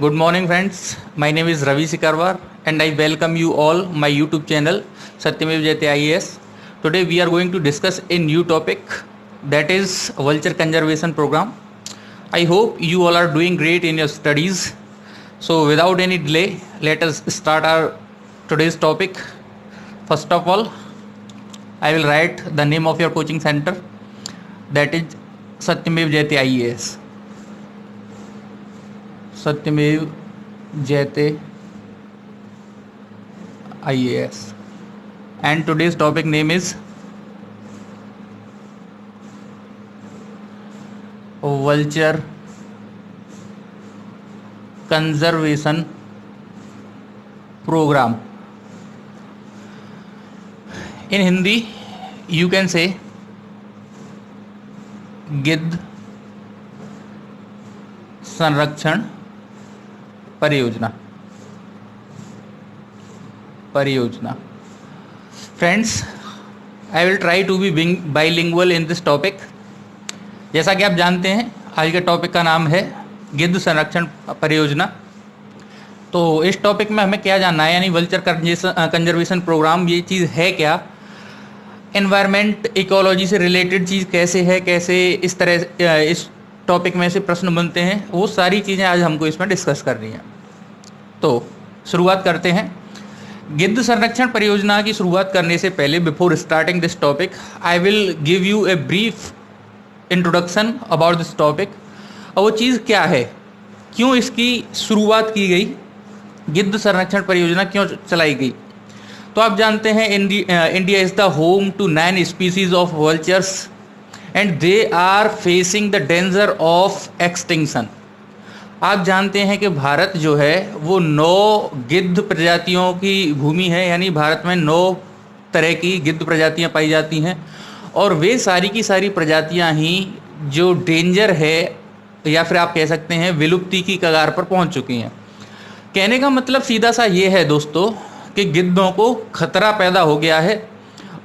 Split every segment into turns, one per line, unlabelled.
Good morning, friends. My name is Ravi Sikarwar, and I welcome you all my YouTube channel Satyamev Jayate IAS. Today we are going to discuss a new topic, that is vulture conservation program. I hope you all are doing great in your studies. So without any delay, let us start our today's topic. First of all, I will write the name of your coaching center, that is Satyamev Jayate IAS. Satyamev Jayate IAS, and today's topic name is vulture conservation program. In Hindi you can say गिद्ध संरक्षण परियोजना. Friends, I will try to be bilingual in this topic. जैसा कि आप जानते हैं, आज के टॉपिक का नाम है गिद्ध संरक्षण परियोजना. तो इस टॉपिक में हमें क्या जानना है, यानी वल्चर कंजर्वेशन प्रोग्राम ये चीज़ है क्या, एनवायरनमेंट इकोलॉजी से रिलेटेड चीज़ कैसे है, कैसे इस तरह इस टॉपिक में से प्रश्न बनते हैं, वो सारी चीज़ें आज हमको इसमें डिस्कस करनी है. तो शुरुआत करते हैं. गिद्ध संरक्षण परियोजना की शुरुआत करने से पहले, before starting this topic, I will give U a brief introduction about this topic. और वो चीज़ क्या है, क्यों इसकी शुरुआत की गई, गिद्ध संरक्षण परियोजना क्यों चलाई गई. तो आप जानते हैं India is the home to 9 species of vultures and they are facing the danger of extinction. आप जानते हैं कि भारत जो है वो 9 गिद्ध प्रजातियों की भूमि है, यानी भारत में 9 तरह की गिद्ध प्रजातियां पाई जाती हैं, और वे सारी की सारी प्रजातियां ही जो डेंजर है, या फिर आप कह सकते हैं विलुप्ति की कगार पर पहुंच चुकी हैं. कहने का मतलब सीधा सा ये है दोस्तों कि गिद्धों को खतरा पैदा हो गया है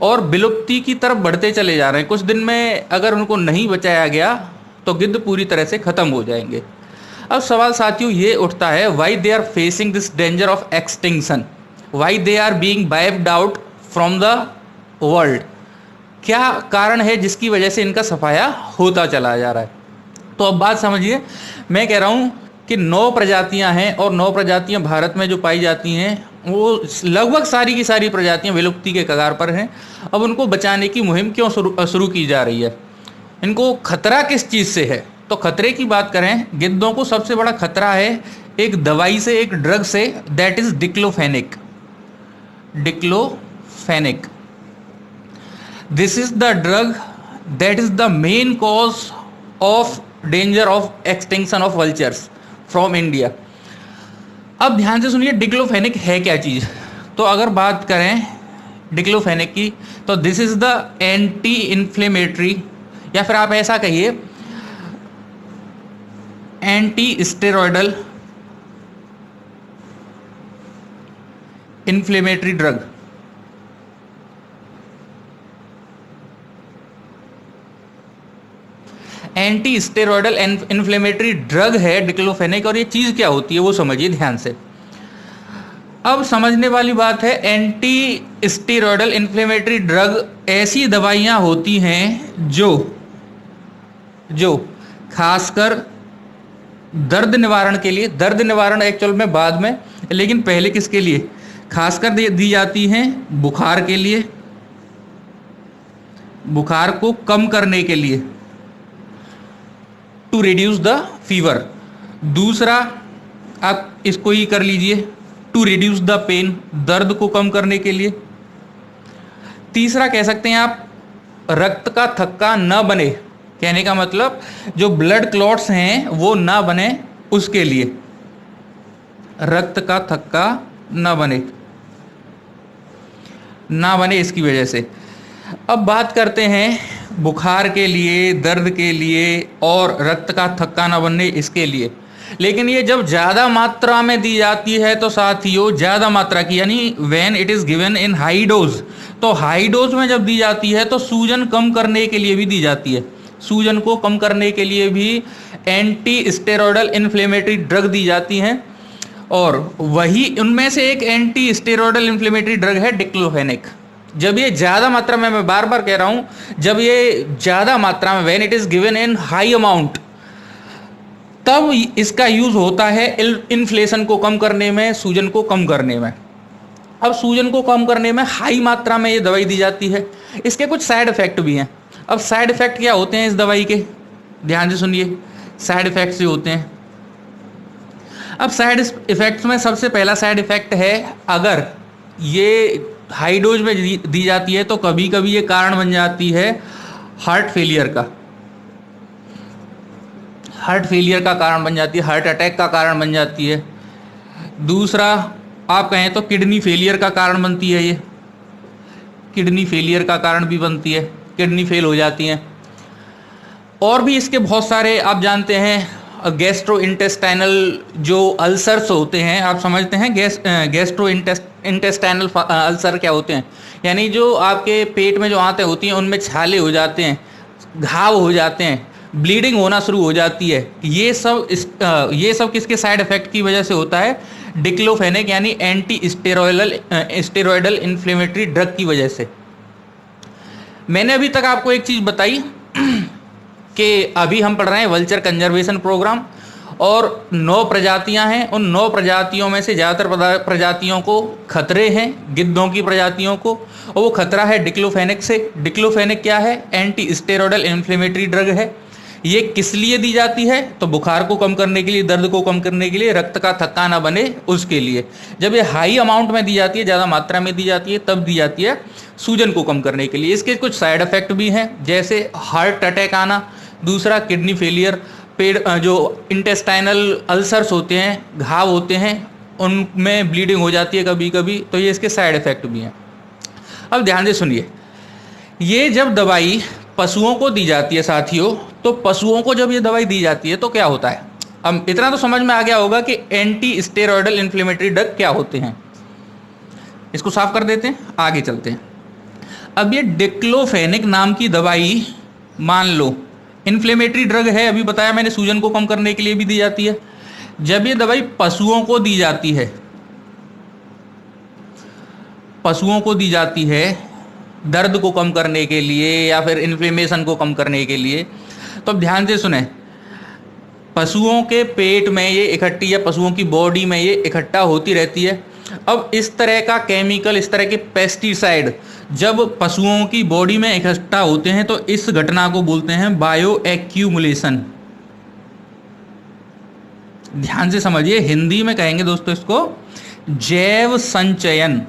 और विलुप्ति की तरफ बढ़ते चले जा रहे हैं. कुछ दिन में अगर उनको नहीं बचाया गया तो गिद्ध पूरी तरह से ख़त्म हो जाएंगे. अब सवाल साथियों ये उठता है, why they are facing this danger of extinction, why they are being wiped out from the world. क्या कारण है जिसकी वजह से इनका सफाया होता चला जा रहा है. तो अब बात समझिए, मैं कह रहा हूँ कि 9 प्रजातियाँ हैं, और 9 प्रजातियाँ भारत में जो पाई जाती हैं वो लगभग सारी की सारी प्रजातियाँ विलुप्ति के कगार पर हैं. अब उनको बचाने की मुहिम क्यों शुरू की जा रही है, इनको खतरा किस चीज़ से है. तो खतरे की बात करें, गिद्धों को सबसे बड़ा खतरा है एक दवाई से, एक ड्रग से, that is diclofenac. This is the drug that is the main cause of danger of extinction of vultures from India. अब ध्यान से सुनिए, डिक्लोफेनिक है क्या चीज़. तो अगर बात करें डिक्लोफेनिक की, तो this is the anti inflammatory, या फिर आप ऐसा कहिए anti steroidal inflammatory drug. Anti steroidal inflammatory drug है डिक्लोफेनिक. और ये चीज़ क्या होती है वो समझिए ध्यान से. अब समझने वाली बात है, एंटी स्टेरॉयडल इन्फ्लेमेटरी ड्रग ऐसी दवाइयाँ होती हैं जो खासकर दर्द निवारण के लिए, दर्द निवारण एक्चुअल में बाद में, लेकिन पहले किसके लिए, खासकर दी जाती हैं बुखार के लिए, बुखार को कम करने के लिए, टू रिड्यूस द फीवर. दूसरा आप इसको ही कर लीजिए, टू रिड्यूस द पेन, दर्द को कम करने के लिए. तीसरा कह सकते हैं आप रक्त का थक्का न बने, कहने का मतलब जो ब्लड क्लॉट्स हैं वो ना बने, उसके लिए, रक्त का थक्का ना बने इसकी वजह से. अब बात करते हैं बुखार के लिए, दर्द के लिए और रक्त का थक्का ना बनने इसके लिए. लेकिन ये जब ज़्यादा मात्रा में दी जाती है तो साथियों, ज़्यादा मात्रा की, यानी when it is given in high dose, तो हाई डोज में जब दी जाती है तो सूजन कम करने के लिए भी दी जाती है. सूजन को कम करने के लिए भी एंटी स्टेरॉयडल इन्फ्लेमेटरी ड्रग दी जाती हैं, और वही उनमें से एक एंटी स्टेरॉयडल इन्फ्लेमेटरी ड्रग है डिक्लोफेनेक। जब ये ज़्यादा मात्रा में, मैं बार बार कह रहा हूँ, जब ये ज़्यादा मात्रा में, when it is given in high amount, तब इसका यूज़ होता है इन्फ्लेशन को कम करने में, सूजन को कम करने में। अब सूजन को कम करने में हाई मात्रा में ये दवाई दी जाती है। इसके कुछ साइड इफ़ेक्ट भी हैं। अब साइड इफ़ेक्ट क्या होते हैं इस दवाई के, ध्यान से सुनिए, साइड इफ़ेक्ट्स जो होते हैं। अब साइड इफ़ेक्ट्स में सबसे पहला साइड इफ़ेक्ट है, अगर ये हाई डोज में दी जाती है तो कभी कभी ये कारण बन जाती है हार्ट फेलियर का, हार्ट फेलियर का कारण बन जाती है, हार्ट अटैक का कारण बन जाती है। दूसरा आप कहें तो किडनी फेलियर का कारण बनती है, ये किडनी फेलियर का कारण भी बनती है, किडनी फेल हो जाती हैं। और भी इसके बहुत सारे आप जानते हैं, गैस्ट्रो इंटेस्टाइनल जो अल्सर्स होते हैं, आप समझते हैं गैस्ट्रो इंटेस्टाइनल अल्सर क्या होते हैं, यानी जो आपके पेट में जो आंतें होती हैं उनमें छाले हो जाते हैं, घाव हो जाते हैं, ब्लीडिंग होना शुरू हो जाती है। ये सब किसके साइड इफेक्ट की वजह से होता है, डिक्लोफेनेक यानी एंटी स्टेरॉयडल इन्फ्लेमेटरी ड्रग की वजह से। मैंने अभी तक आपको एक चीज़ बताई कि अभी हम पढ़ रहे हैं वल्चर कंजर्वेशन प्रोग्राम, और 9 प्रजातियां हैं। उन 9 प्रजातियों में से ज़्यादातर प्रजातियों को खतरे हैं, गिद्धों की प्रजातियों को, और वो खतरा है डिक्लोफेनेक से। डिक्लोफेनेक क्या है, एंटी स्टेरॉयडल इन्फ्लेमेटरी ड्रग है। ये किस लिए दी जाती है, तो बुखार को कम करने के लिए, दर्द को कम करने के लिए, रक्त का थक्का ना बने उसके लिए। जब ये हाई अमाउंट में दी जाती है, ज़्यादा मात्रा में दी जाती है, तब दी जाती है सूजन को कम करने के लिए। इसके कुछ साइड इफेक्ट भी हैं, जैसे हार्ट अटैक आना, दूसरा किडनी फेलियर, पेट जो इंटेस्टाइनल अल्सर्स होते हैं, घाव होते हैं, उनमें ब्लीडिंग हो जाती है कभी कभी, तो ये इसके साइड इफेक्ट भी हैं। अब ध्यान से सुनिए, ये जब दवाई पशुओं को दी जाती है साथियों, तो पशुओं को जब ये दवाई दी जाती है तो क्या होता है, अब इतना तो समझ में आ गया होगा कि एंटी स्टेरॉयडल इन्फ्लेमेटरी ड्रग क्या होते हैं। इसको साफ कर देते हैं, आगे चलते हैं। अब ये डिक्लोफेनेक नाम की दवाई, मान लो इन्फ्लेमेटरी ड्रग है, अभी बताया मैंने, सूजन को कम करने के लिए भी दी जाती है। जब ये दवाई पशुओं को दी जाती है, पशुओं को दी जाती है दर्द को कम करने के लिए या फिर इन्फ्लेमेशन को कम करने के लिए, तो अब ध्यान से सुने, पशुओं के पेट में ये इकट्ठी, या पशुओं की बॉडी में ये इकट्ठा होती रहती है। अब इस तरह का केमिकल, इस तरह के पेस्टिसाइड जब पशुओं की बॉडी में इकट्ठा होते हैं तो इस घटना को बोलते हैं बायो एक्यूमुलेशन। ध्यान से समझिए, हिंदी में कहेंगे दोस्तों इसको जैव संचयन।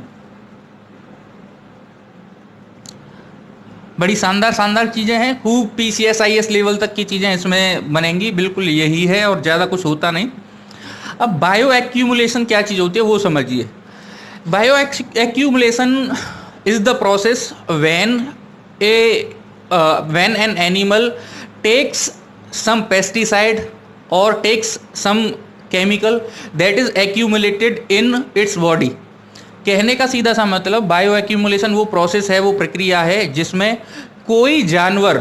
बड़ी शानदार शानदार चीज़ें हैं, खूब PCSIS लेवल तक की चीज़ें इसमें बनेंगी, बिल्कुल यही है और ज़्यादा कुछ होता नहीं। अब बायो एक्यूमुलेशन क्या चीज़ होती है वो समझिए। Bioaccumulation is the process when an animal takes some pesticide और takes some chemical that is accumulated in its body. कहने का सीधा सा मतलब, बायो एक्यूमुलेशन वो प्रोसेस है, वो प्रक्रिया है जिसमें कोई जानवर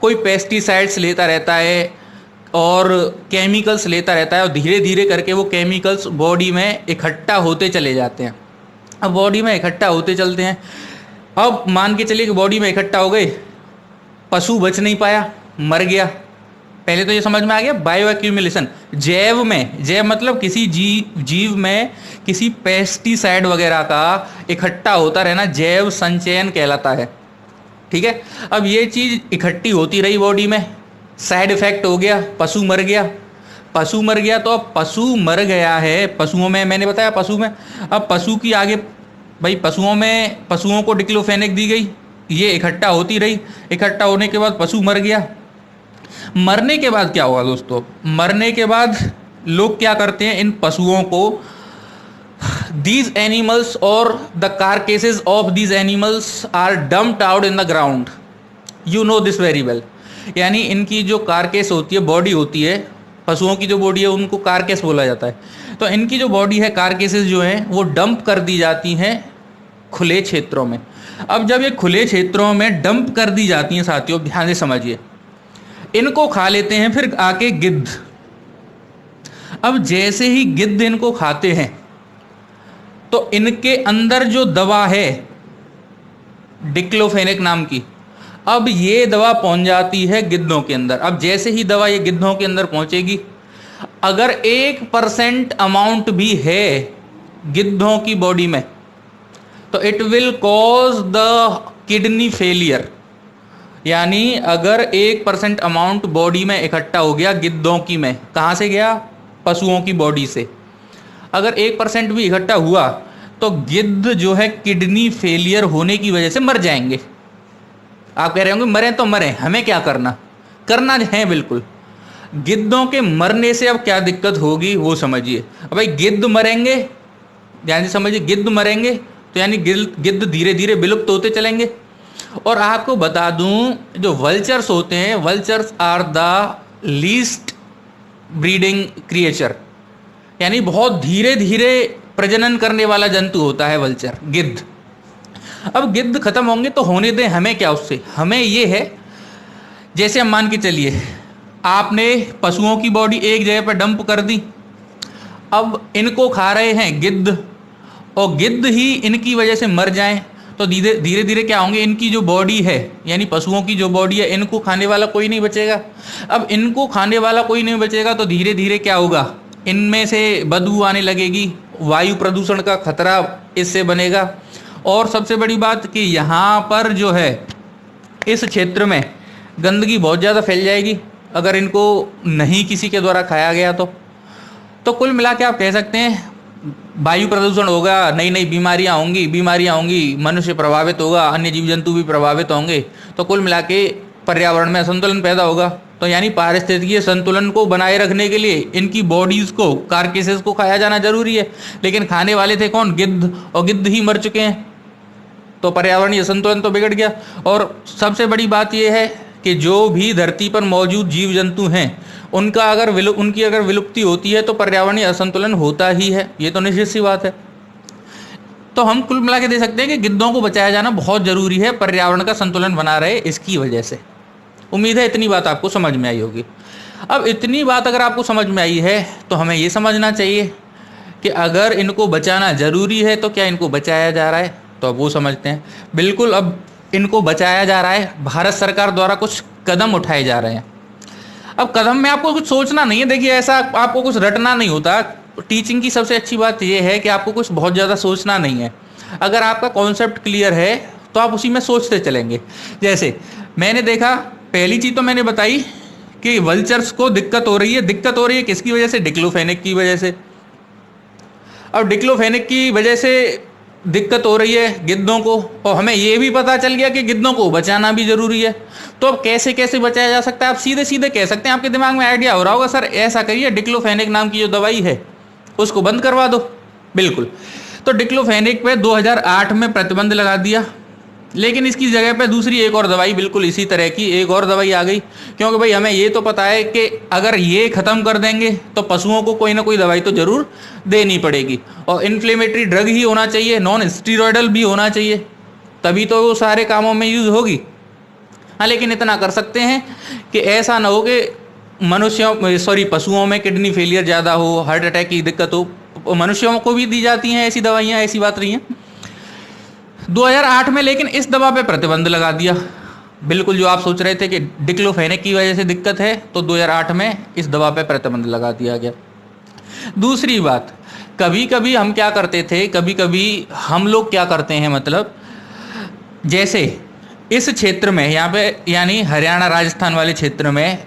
कोई पेस्टिसाइड्स लेता रहता है और केमिकल्स लेता रहता है, और धीरे धीरे करके वो केमिकल्स बॉडी में इकट्ठा होते चले जाते हैं। अब बॉडी में इकट्ठा होते चलते हैं, अब मान के चलिए कि बॉडी में इकट्ठा हो गए, पशु बच नहीं पाया, मर गया। पहले तो ये समझ में आ गया बायो एक्यूमुलेशन। जैव में, जैव मतलब किसी जीव में किसी पेस्टिसाइड वगैरह का इकट्ठा होता रहना जैव संचयन कहलाता है। ठीक है, अब ये चीज़ इकट्ठी होती रही बॉडी में, साइड इफेक्ट हो गया, पशु मर गया। पशु मर गया तो अब पशु मर गया है, पशुओं में मैंने बताया पशु में, अब पशु की आगे भाई पशुओं को डिक्लोफेनेक दी गई, ये इकट्ठा होती रही, इकट्ठा होने के बाद पशु मर गया। मरने के बाद क्या हुआ दोस्तों, मरने के बाद लोग क्या करते हैं, इन पशुओं को these animals or the carcasses of these animals are dumped out in the ground, you know this very well। यानी इनकी जो कारकेस होती है, बॉडी होती है, पशुओं की जो बॉडी है उनको कारकेस बोला जाता है। तो इनकी जो बॉडी है, कारकेसेस जो हैं वो डंप कर दी जाती हैं खुले क्षेत्रों में। अब जब ये खुले क्षेत्रों में डंप कर दी जाती हैं साथियों, ध्यान से समझिए, इनको खा लेते हैं फिर आके गिद्ध। अब जैसे ही गिद्ध इनको खाते हैं तो इनके अंदर जो दवा है डिक्लोफेनेक नाम की, अब ये दवा पहुंच जाती है गिद्धों के अंदर। अब जैसे ही दवा ये गिद्धों के अंदर पहुंचेगी, अगर 1% अमाउंट भी है गिद्धों की बॉडी में तो it will cause the kidney failure. यानी अगर 1% अमाउंट बॉडी में इकट्ठा हो गया गिद्धों की में, कहाँ से गया? पशुओं की बॉडी से। अगर 1% भी इकट्ठा हुआ तो गिद्ध जो है किडनी फेलियर होने की वजह से मर जाएंगे। आप कह रहे होंगे मरें तो मरें, हमें क्या करना? करना है बिल्कुल। गिद्धों के मरने से अब क्या दिक्कत होगी वो समझिए। अब भाई गिद्ध मरेंगे, यानी समझिए गिद्ध मरेंगे तो यानी गिद्ध धीरे धीरे विलुप्त होते चलेंगे। और आपको बता दूं, जो वल्चर्स होते हैं, vultures are the least breeding creature, यानी बहुत धीरे धीरे प्रजनन करने वाला जंतु होता है वल्चर, गिद्ध। अब गिद्ध खत्म होंगे तो होने दें, हमें क्या उससे? हमें ये है, जैसे हम मान के चलिए आपने पशुओं की बॉडी एक जगह पर डंप कर दी, अब इनको खा रहे हैं गिद्ध, और गिद्ध ही इनकी वजह से मर जाएं तो धीरे धीरे क्या होंगे, इनकी जो बॉडी है यानी पशुओं की जो बॉडी है, इनको खाने वाला कोई नहीं बचेगा। अब इनको खाने वाला कोई नहीं बचेगा तो धीरे धीरे क्या होगा, इनमें से बदबू आने लगेगी, वायु प्रदूषण का खतरा इससे बनेगा। और सबसे बड़ी बात कि यहाँ पर जो है इस क्षेत्र में गंदगी बहुत ज़्यादा फैल जाएगी अगर इनको नहीं किसी के द्वारा खाया गया तो कुल मिला के आप कह सकते हैं वायु प्रदूषण होगा, नई नई बीमारियाँ होंगी, मनुष्य प्रभावित होगा, अन्य जीव जंतु भी प्रभावित होंगे, तो कुल मिला के पर्यावरण में असंतुलन पैदा होगा। तो यानी पारिस्थितिकीय संतुलन को बनाए रखने के लिए इनकी बॉडीज़ को, कार्केसेस को खाया जाना जरूरी है, लेकिन खाने वाले थे कौन? गिद्ध, और गिद्ध ही मर चुके हैं तो पर्यावरणीय संतुलन तो बिगड़ गया। और सबसे बड़ी बात यह है कि जो भी धरती पर मौजूद जीव जंतु हैं उनकी अगर विलुप्ति होती है तो पर्यावरणीय असंतुलन होता ही है, ये तो निश्चित सी बात है। तो हम कुल मिला के दे सकते हैं कि गिद्धों को बचाया जाना बहुत ज़रूरी है, पर्यावरण का संतुलन बना रहे इसकी वजह से। उम्मीद है इतनी बात आपको समझ में आई होगी। अब इतनी बात अगर आपको समझ में आई है तो हमें ये समझना चाहिए कि अगर इनको बचाना ज़रूरी है तो क्या इनको बचाया जा रहा है? तो अब वो समझते हैं। बिल्कुल, अब इनको बचाया जा रहा है, भारत सरकार द्वारा कुछ कदम उठाए जा रहे हैं। अब कदम में आपको कुछ सोचना नहीं है, देखिए ऐसा आपको कुछ रटना नहीं होता। टीचिंग की सबसे अच्छी बात यह है कि आपको कुछ बहुत ज़्यादा सोचना नहीं है। अगर आपका कॉन्सेप्ट क्लियर है तो आप उसी में सोचते चलेंगे। जैसे मैंने देखा, पहली चीज़ तो मैंने बताई कि वल्चर्स को दिक्कत हो रही है किसकी वजह से? डिक्लोफेनेक की वजह से। अब डिक्लोफेनेक की वजह से दिक्कत हो रही है गिद्धों को, और हमें ये भी पता चल गया कि गिद्धों को बचाना भी ज़रूरी है। तो अब कैसे कैसे बचाया जा सकता है? आप सीधे सीधे कह सकते हैं, आपके दिमाग में आइडिया हो रहा होगा, सर ऐसा करिए, डिक्लोफेनेक नाम की जो दवाई है उसको बंद करवा दो। बिल्कुल, तो डिक्लोफेनेक पे 2008 में प्रतिबंध लगा दिया, लेकिन इसकी जगह पे दूसरी एक और दवाई बिल्कुल इसी तरह की एक और दवाई आ गई, क्योंकि भाई हमें ये तो पता है कि अगर ये ख़त्म कर देंगे तो पशुओं को कोई ना कोई दवाई तो ज़रूर देनी पड़ेगी, और इन्फ्लेमेटरी ड्रग ही होना चाहिए, नॉन स्टीरॉयडल भी होना चाहिए, तभी तो वो सारे कामों में यूज़ होगी। हाँ, लेकिन इतना कर सकते हैं कि ऐसा ना हो कि पशुओं में किडनी फेलियर ज़्यादा हो, हार्ट अटैक की दिक्कत हो। मनुष्यों को भी दी जाती हैं ऐसी दवाइयाँ, ऐसी बात नहीं है। 2008 में लेकिन इस दवा पे प्रतिबंध लगा दिया। बिल्कुल, जो आप सोच रहे थे कि डिक्लोफेनेक की वजह से दिक्कत है, तो 2008 में इस दवा पे प्रतिबंध लगा दिया गया। दूसरी बात, कभी कभी हम क्या करते थे, कभी कभी हम लोग क्या करते हैं, मतलब जैसे इस क्षेत्र में यहाँ पे यानी हरियाणा राजस्थान वाले क्षेत्र में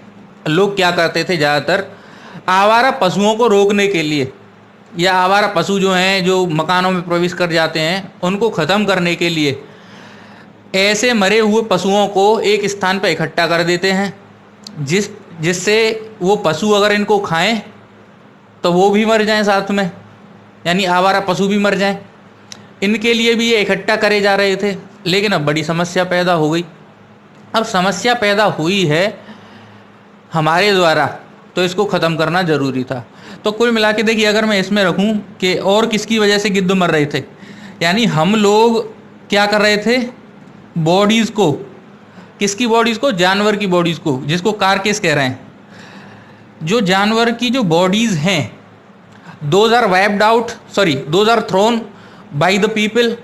लोग क्या करते थे, ज़्यादातर आवारा पशुओं को रोकने के लिए, या आवारा पशु जो हैं जो मकानों में प्रवेश कर जाते हैं उनको ख़त्म करने के लिए ऐसे मरे हुए पशुओं को एक स्थान पर इकट्ठा कर देते हैं, जिससे वो पशु अगर इनको खाएं तो वो भी मर जाएं साथ में, यानी आवारा पशु भी मर जाएं। इनके लिए भी ये इकट्ठा करे जा रहे थे, लेकिन अब बड़ी समस्या पैदा हो गई। अब समस्या पैदा हुई है हमारे द्वारा, तो इसको ख़त्म करना ज़रूरी था। तो कुल मिला के देखिए, अगर मैं इसमें रखूं कि और किसकी वजह से गिद्ध मर रहे थे, यानी हम लोग क्या कर रहे थे, बॉडीज़ को किसकी बॉडीज़ को? जानवर की बॉडीज़ को, जिसको कारकेस कह रहे हैं। जो जानवर की जो बॉडीज़ हैं, those are wiped out, sorry those are thrown by the people.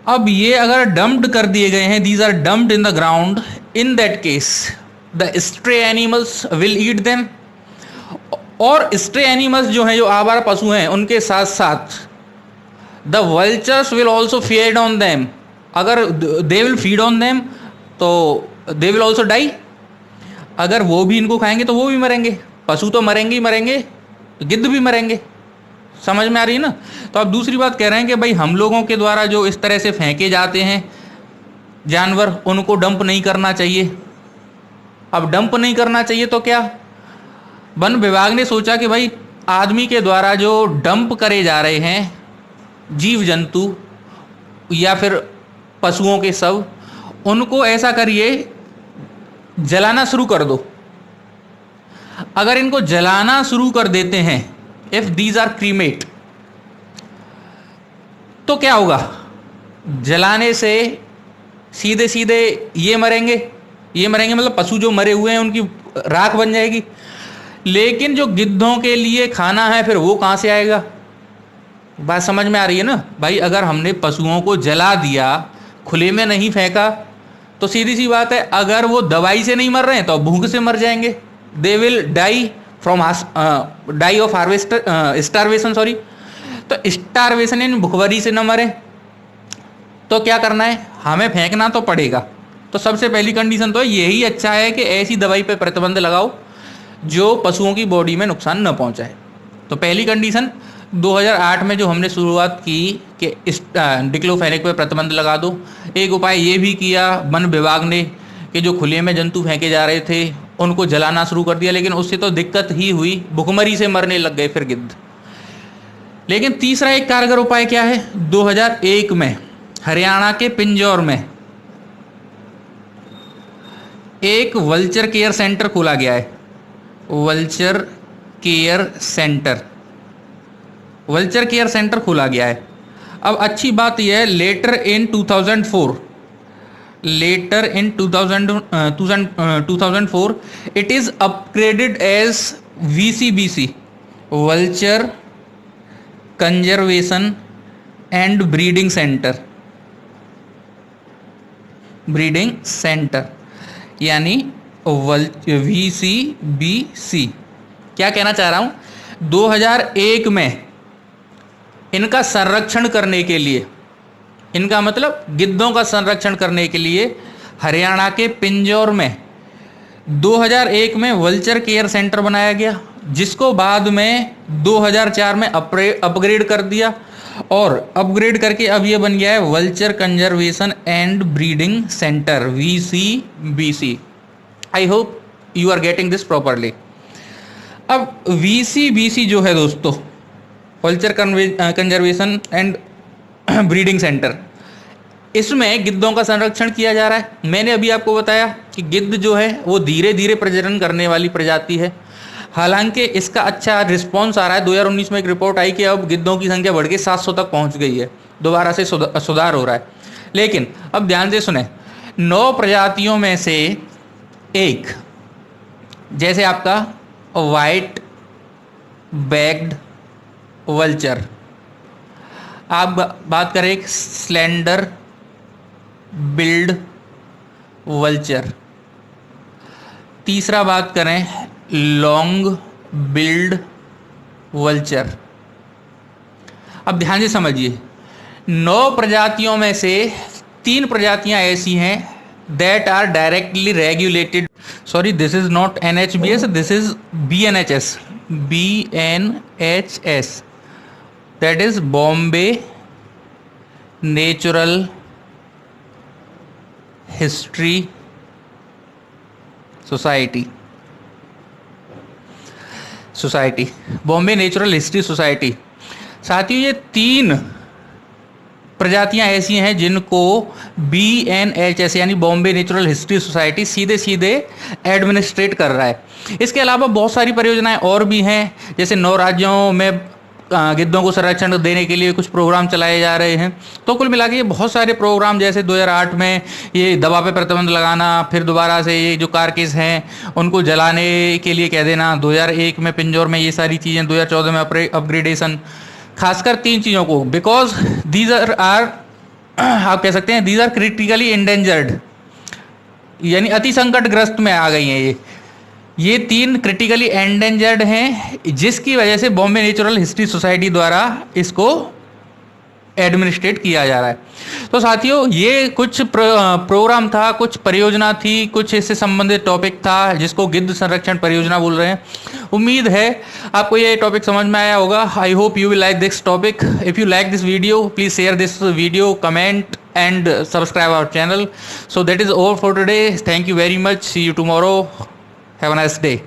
अब ये अगर डंप्ड कर दिए गए हैं, these are dumped in the ground, in that case the stray animals will eat them. और स्ट्रे एनिमल्स जो हैं, जो आवारा पशु हैं, उनके साथ साथ the vultures will also feed on them. अगर they will feed on them तो दे विल ऑल्सो डाई। अगर वो भी इनको खाएंगे तो वो भी मरेंगे। पशु तो मरेंगे ही मरेंगे, गिद्ध भी मरेंगे। समझ में आ रही है ना? तो अब दूसरी बात कह रहे हैं कि भाई हम लोगों के द्वारा जो इस तरह से फेंके जाते हैं जानवर, उनको डंप नहीं करना चाहिए। अब डंप नहीं करना चाहिए तो क्या? वन विभाग ने सोचा कि भाई आदमी के द्वारा जो डंप करे जा रहे हैं जीव जंतु या फिर पशुओं के शव, उनको ऐसा करिए जलाना शुरू कर दो। अगर इनको जलाना शुरू कर देते हैं, इफ दीज आर क्रीमेट, तो क्या होगा? जलाने से सीधे सीधे ये मरेंगे, ये मरेंगे मतलब पशु जो मरे हुए हैं उनकी राख बन जाएगी। लेकिन जो गिद्धों के लिए खाना है फिर वो कहाँ से आएगा? बात समझ में आ रही है ना भाई? अगर हमने पशुओं को जला दिया, खुले में नहीं फेंका, तो सीधी सी बात है, अगर वो दवाई से नहीं मर रहे हैं तो भूख से मर जाएंगे। They will die from die of starvation, sorry. तो स्टारवेशन यानी भुखमरी से न मरे तो क्या करना है? हमें फेंकना तो पड़ेगा। तो सबसे पहली कंडीशन तो यही अच्छा है कि ऐसी दवाई पे प्रतिबंध लगाओ जो पशुओं की बॉडी में नुकसान न पहुंचाए। तो पहली कंडीशन 2008 में जो हमने शुरुआत की कि डिक्लोफेनेक पे प्रतिबंध लगा दो। एक उपाय ये भी किया वन विभाग ने कि जो खुले में जंतु फेंके जा रहे थे उनको जलाना शुरू कर दिया, लेकिन उससे तो दिक्कत ही हुई, भुखमरी से मरने लग गए फिर गिद्ध। लेकिन तीसरा एक कारगर उपाय क्या है? 2001 में हरियाणा के पिंजौर में एक वल्चर केयर सेंटर खोला गया है। Vulture care centre, vulture care centre खोला गया है। अब अच्छी बात यह है, letter in 2004 it is upgraded as VCBC, Vulture Conservation and Breeding Center, यानी VCBC। क्या कहना चाह रहा हूँ? 2001 में इनका संरक्षण करने के लिए, इनका मतलब गिद्धों का संरक्षण करने के लिए हरियाणा के पिंजौर में 2001 में वल्चर केयर सेंटर बनाया गया, जिसको बाद में 2004 में अपग्रेड कर दिया, और अपग्रेड करके अब ये बन गया है vulture conservation and breeding centre, VCBC। I hope you are getting this properly. अब VCBC जो है दोस्तों, vulture conservation and breeding centre, इसमें गिद्धों का संरक्षण किया जा रहा है। मैंने अभी आपको बताया कि गिद्ध जो है वो धीरे धीरे प्रजनन करने वाली प्रजाति है। हालांकि इसका अच्छा रिस्पॉन्स आ रहा है। 2019 में एक रिपोर्ट आई कि अब गिद्धों की संख्या बढ़ के 700 तक पहुंच गई है, दोबारा से सुधार हो रहा है। लेकिन अब ध्यान से सुने, 9 प्रजातियों में से एक, जैसे आपका वाइट बैग्ड वल्चर, आप बात करें एक स्लेंडर बिल्ड वल्चर, तीसरा बात करें लॉन्ग बिल्ड वल्चर। अब ध्यान से समझिए, 9 प्रजातियों में से 3 प्रजातियां ऐसी हैं that are directly regulated, sorry this is not NHBS, this is BNHS, that is Bombay Natural History Society, Bombay Natural History Society. साथियों, ये 3 प्रजातियां ऐसी हैं जिनको BNHS यानी बॉम्बे नेचुरल हिस्ट्री सोसाइटी सीधे सीधे एडमिनिस्ट्रेट कर रहा है। इसके अलावा बहुत सारी परियोजनाएं और भी हैं, जैसे 9 राज्यों में गिद्धों को संरक्षण देने के लिए कुछ प्रोग्राम चलाए जा रहे हैं। तो कुल मिला के ये बहुत सारे प्रोग्राम, जैसे 2008 में ये दवा पे प्रतिबंध लगाना, फिर दोबारा से ये जो कारकेस हैं उनको जलाने के लिए कह देना, 2001 में पिंजौर में ये सारी चीज़ें, 2014 में अपग्रेडेशन, खासकर 3 चीज़ों को, बिकॉज दीज आर आप कह सकते हैं दीज आर क्रिटिकली इंडेंजर्ड, यानी अति संकटग्रस्त में आ गई हैं ये 3 क्रिटिकली एंडेंजर्ड हैं, जिसकी वजह से बॉम्बे नेचुरल हिस्ट्री सोसाइटी द्वारा इसको एडमिनिस्ट्रेट किया जा रहा है। तो साथियों, ये कुछ प्रोग्राम था, कुछ परियोजना थी, कुछ इससे संबंधित टॉपिक था जिसको गिद्ध संरक्षण परियोजना बोल रहे हैं। उम्मीद है आपको ये टॉपिक समझ में आया होगा। आई hope you will like this topic. If you like this video, please share this video, comment and subscribe our channel. So that is all for today. Thank you very much. See you tomorrow. Have a nice day.